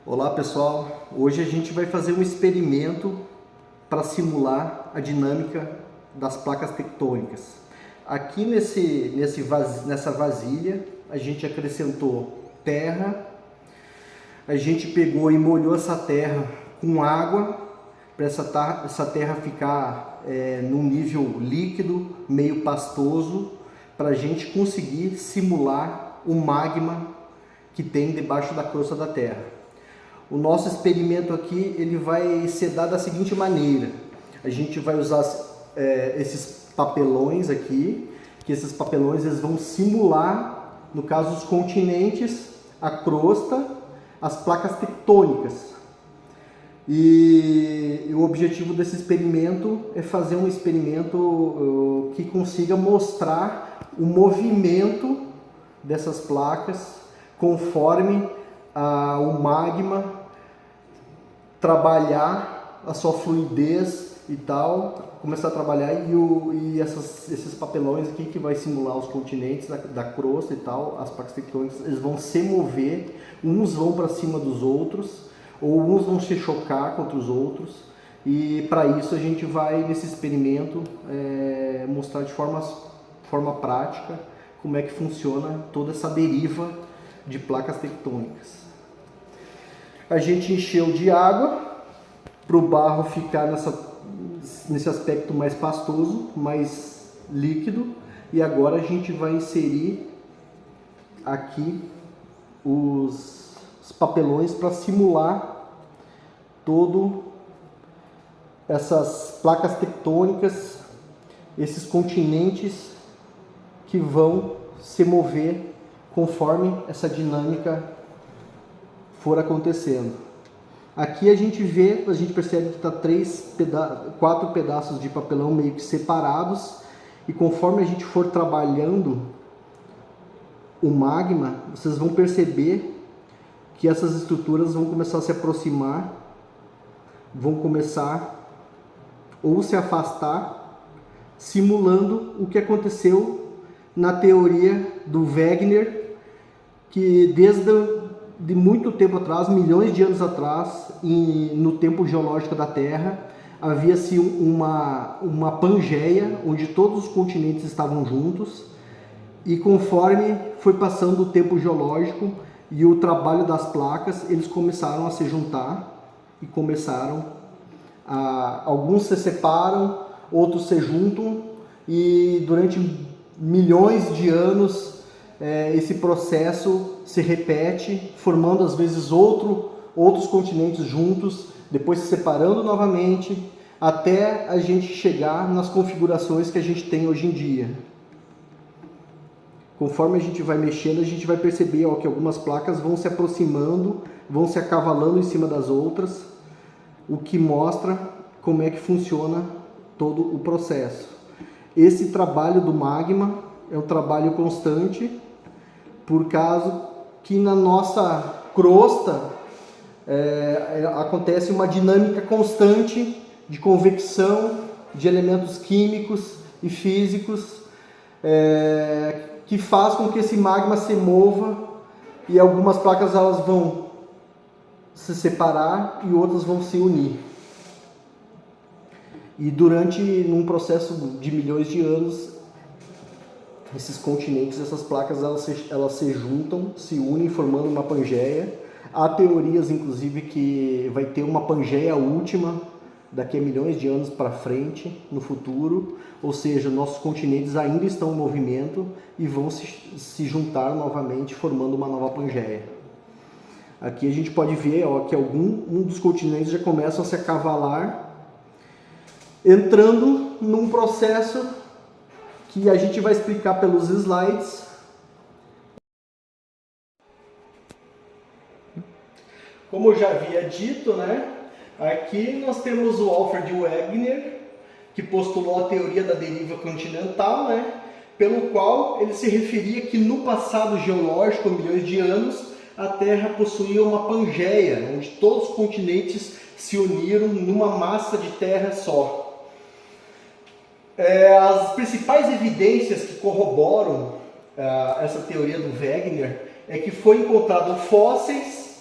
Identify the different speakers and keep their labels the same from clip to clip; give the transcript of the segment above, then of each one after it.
Speaker 1: Olá pessoal, hoje a gente vai fazer um experimento para simular a dinâmica das placas tectônicas. Aqui nessa vasilha a gente acrescentou terra, a gente pegou e molhou essa terra com água para essa terra ficar num nível líquido, meio pastoso, para a gente conseguir simular o magma que tem debaixo da crosta da terra. O nosso experimento aqui ele vai ser dado da seguinte maneira: a gente vai usar esses papelões aqui, que esses papelões eles vão simular, no caso, os continentes, a crosta, as placas tectônicas. E o objetivo desse experimento é fazer um experimento que consiga mostrar o movimento dessas placas conforme o magma trabalhar a sua fluidez e tal, começar a trabalhar e esses papelões aqui que vai simular os continentes da crosta e tal, as placas tectônicas, eles vão se mover, uns vão para cima dos outros, ou uns vão se chocar contra os outros, e para isso a gente vai nesse experimento mostrar de forma prática como é que funciona toda essa deriva de placas tectônicas. A gente encheu de água para o barro ficar nesse aspecto mais pastoso, mais líquido, e agora a gente vai inserir aqui os papelões para simular todo essas placas tectônicas, esses continentes que vão se mover conforme essa dinâmica for acontecendo. Aqui a gente percebe que está 4 pedaços de papelão meio que separados, e conforme a gente for trabalhando o magma, vocês vão perceber que essas estruturas vão começar a se aproximar, vão começar ou se afastar, simulando o que aconteceu na teoria do Wegener, que de muito tempo atrás, milhões de anos atrás, no tempo geológico da Terra, havia-se uma Pangeia, onde todos os continentes estavam juntos, e conforme foi passando o tempo geológico e o trabalho das placas, eles começaram a se juntar e alguns se separam, outros se juntam, e durante milhões de anos esse processo se repete, formando às vezes outros continentes juntos, depois se separando novamente, até a gente chegar nas configurações que a gente tem hoje em dia. Conforme a gente vai mexendo, a gente vai perceber que algumas placas vão se aproximando, vão se acavalando em cima das outras, o que mostra como é que funciona todo o processo. Esse trabalho do magma é um trabalho constante, por causa que na nossa crosta acontece uma dinâmica constante de convecção de elementos químicos e físicos, que faz com que esse magma se mova, e algumas placas elas vão se separar e outras vão se unir. E num processo de milhões de anos, esses continentes, essas placas, elas se juntam, se unem, formando uma Pangeia. Há teorias, inclusive, que vai ter uma Pangeia última daqui a milhões de anos para frente, no futuro. Ou seja, nossos continentes ainda estão em movimento e vão se juntar novamente, formando uma nova Pangeia. Aqui a gente pode ver que um dos continentes já começam a se acavalar, entrando num processo que a gente vai explicar pelos slides. Como eu já havia dito, aqui nós temos o Alfred Wegener, que postulou a teoria da deriva continental, pelo qual ele se referia que no passado geológico, milhões de anos, a Terra possuía uma Pangeia, onde todos os continentes se uniram numa massa de terra só. As principais evidências que corroboram essa teoria do Wegener é que foi encontrado fósseis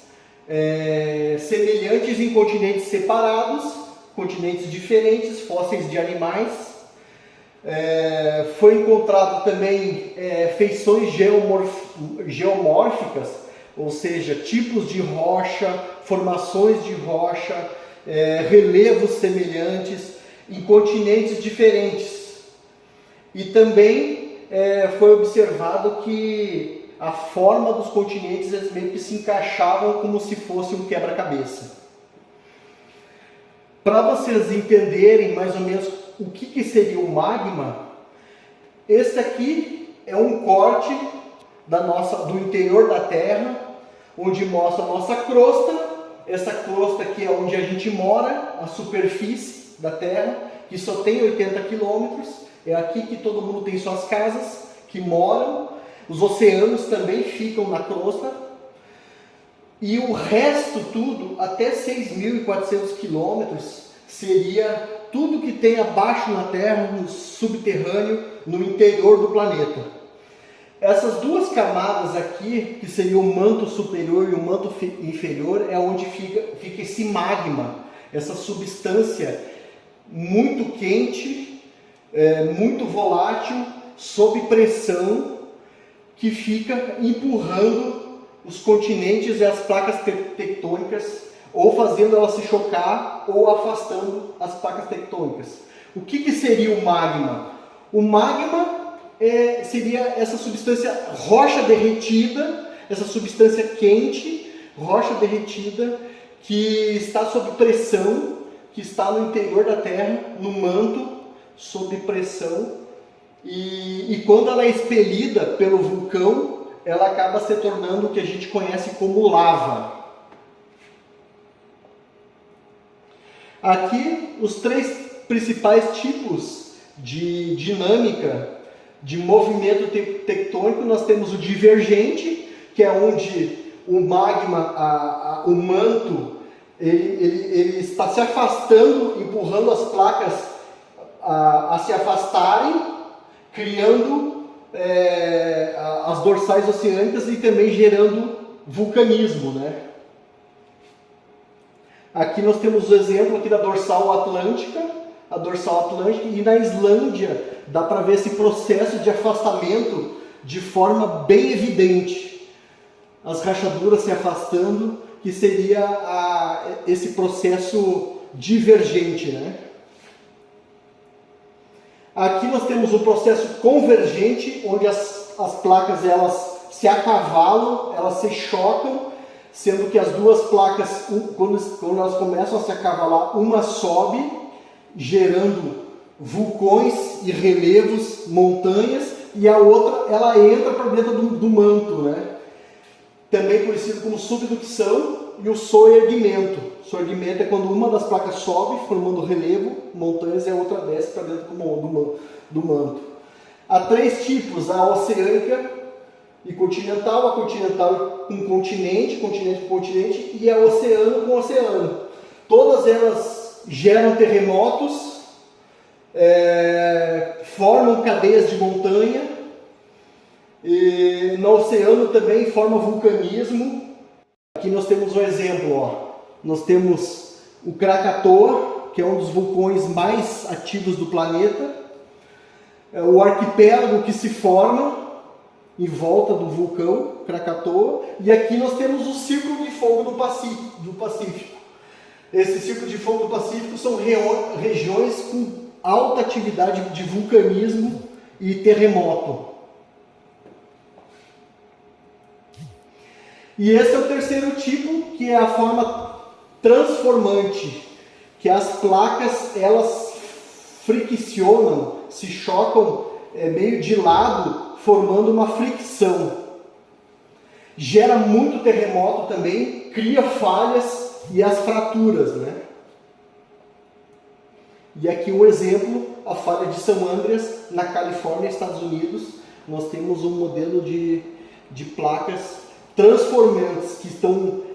Speaker 1: semelhantes em continentes separados, continentes diferentes, fósseis de animais. Foi encontrado também feições geomórficas, ou seja, tipos de rocha, formações de rocha, relevos semelhantes em continentes diferentes. E também foi observado que a forma dos continentes eles meio que se encaixavam como se fosse um quebra-cabeça. Para vocês entenderem mais ou menos o que seria o magma, esse aqui é um corte do interior da Terra, onde mostra a nossa crosta. Essa crosta aqui é onde a gente mora, a superfície da Terra, que só tem 80 quilômetros. É aqui que todo mundo tem suas casas, que moram. Os oceanos também ficam na crosta. E o resto tudo, até 6.400 quilômetros, seria tudo que tem abaixo na Terra, no subterrâneo, no interior do planeta. Essas duas camadas aqui, que seria o manto superior e o manto inferior, é onde fica esse magma, essa substância muito quente, muito volátil, sob pressão, que fica empurrando os continentes e as placas tectônicas, ou fazendo elas se chocar, ou afastando as placas tectônicas. O que seria o magma? O magma seria essa substância rocha derretida, essa substância quente, rocha derretida, que está sob pressão, que está no interior da Terra, no manto, sob pressão, e quando ela é expelida pelo vulcão, ela acaba se tornando o que a gente conhece como lava. Aqui, os três principais tipos de dinâmica de movimento tectônico. Nós temos o divergente, que é onde o magma, o manto, ele está se afastando, empurrando as placas a se afastarem, criando as dorsais oceânicas e também gerando vulcanismo, né? Aqui nós temos o exemplo aqui da dorsal atlântica, e na Islândia dá para ver esse processo de afastamento de forma bem evidente. As rachaduras se afastando, que seria esse processo divergente, né? Aqui nós temos o processo convergente, onde as placas elas se acavalam, elas se chocam, sendo que as duas placas, quando elas começam a se acavalar, uma sobe, gerando vulcões e relevos, montanhas, e a outra ela entra para dentro do manto, né? Também conhecido como subducção e o soerguimento. Soerguimento é quando uma das placas sobe, formando relevo, montanhas, e a outra desce para dentro do manto. Há três tipos: a oceânica e continental, a continental com continente, continente com continente, e a oceano com oceano. Todas elas geram terremotos, formam cadeias de montanha, e no oceano também forma vulcanismo. Aqui nós temos um exemplo, ó. Nós temos o Krakatoa, que é um dos vulcões mais ativos do planeta, o arquipélago que se forma em volta do vulcão Krakatoa, e aqui nós temos o Círculo de Fogo do Pacífico. Esse Círculo de Fogo do Pacífico são regiões com alta atividade de vulcanismo e terremoto. E esse é o terceiro tipo, que é a forma transformante, que as placas elas friccionam, se chocam meio de lado, formando uma fricção. Gera muito terremoto também, cria falhas e as fraturas, né? E aqui um exemplo, a falha de San Andreas, na Califórnia, Estados Unidos. Nós temos um modelo de placas transformantes que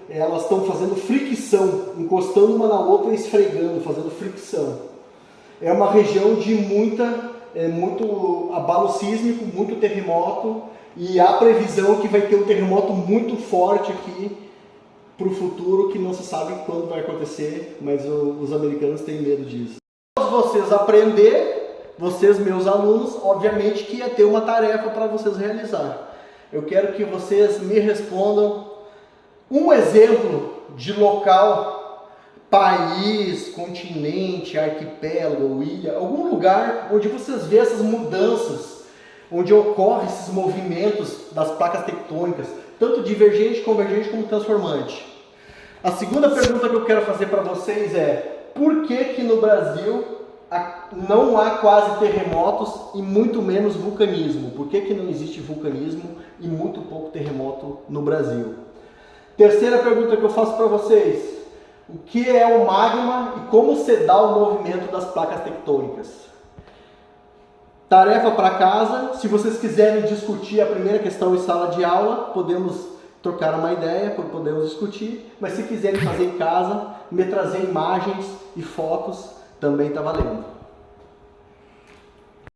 Speaker 1: elas estão fazendo fricção, encostando uma na outra e esfregando, fazendo fricção. É uma região de muito abalo sísmico, muito terremoto, e há previsão que vai ter um terremoto muito forte aqui para o futuro que não se sabe quando vai acontecer, mas os americanos têm medo disso. Se vocês aprender, vocês, meus alunos, obviamente que ia ter uma tarefa para vocês realizar. Eu quero que vocês me respondam um exemplo de local, país, continente, arquipélago, ilha, algum lugar onde vocês vê essas mudanças, onde ocorrem esses movimentos das placas tectônicas, tanto divergente, convergente como transformante. A segunda pergunta que eu quero fazer para vocês é: por que no Brasil não há quase terremotos e muito menos vulcanismo? Por que não existe vulcanismo e muito pouco terremoto no Brasil? Terceira pergunta que eu faço para vocês: o que é o magma e como se dá o movimento das placas tectônicas? Tarefa para casa. Se vocês quiserem discutir a primeira questão em sala de aula, podemos trocar uma ideia, podemos discutir, mas se quiserem fazer em casa, me trazer imagens e fotos, também está valendo.